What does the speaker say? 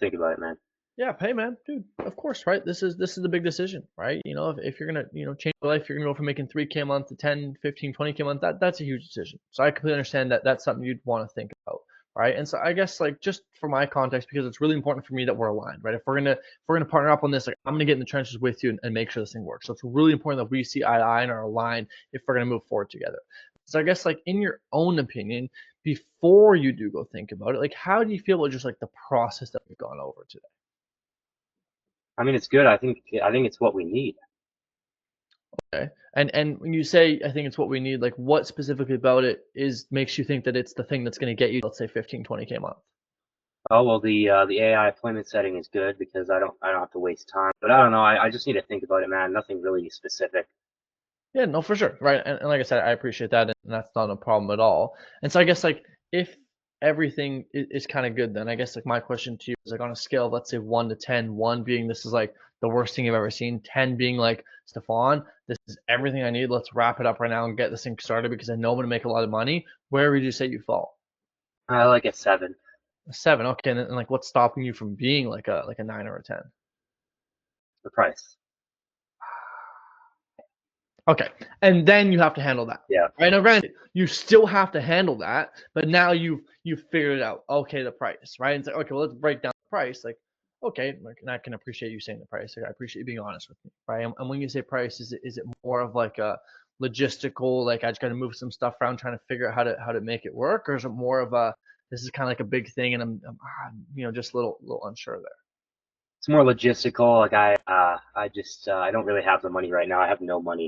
Think about it, man. Yeah, hey man, dude, of course, right? This is the big decision, right? If you're gonna, change your life, you're gonna go from making 3K a month to 10, 15, 20K a month. That's a huge decision. So I completely understand that that's something you'd want to think about, right? And so I guess like just for my context, because it's really important for me that we're aligned, right? If we're gonna partner up on this, like I'm gonna get in the trenches with you and make sure this thing works. So it's really important that we see eye to eye and are aligned if we're gonna move forward together. So I guess like in your own opinion, before you do go think about it, like how do you feel about just like the process that we've gone over today? I mean, it's good. I think it's what we need. Okay. And when you say I think it's what we need, like what specifically about it is makes you think that it's the thing that's going to get you, let's say 15, 20K a month? Oh well, the AI appointment setting is good because I don't have to waste time. But I don't know. I just need to think about it, man. Nothing really specific. Yeah, no, for sure. Right. And like I said, I appreciate that. And that's not a problem at all. And so I guess like if everything is kind of good, then I guess like my question to you is like on a scale of let's say 1 to 10, one being this is like the worst thing you've ever seen, 10 being like, Stefan, this is everything I need. Let's wrap it up right now and get this thing started because I know I'm going to make a lot of money. Where would you say you fall? I like a 7. A seven, okay. And like, what's stopping you from being like a nine or a 10? The price. Okay, and then you have to handle that. Yeah. Right now, granted, you still have to handle that, but now you've figured it out. Okay, the price, right? And it's like, okay, well, let's break down the price. Like, okay, like, and I can appreciate you saying the price. Like, I appreciate you being honest with me, right? And when you say price, is it more of like a logistical, like I just got to move some stuff around, trying to figure out how to make it work, or is it more of a this is kind of like a big thing, and I'm just a little unsure there. It's more logistical. Like I just I don't really have the money right now. I have no money.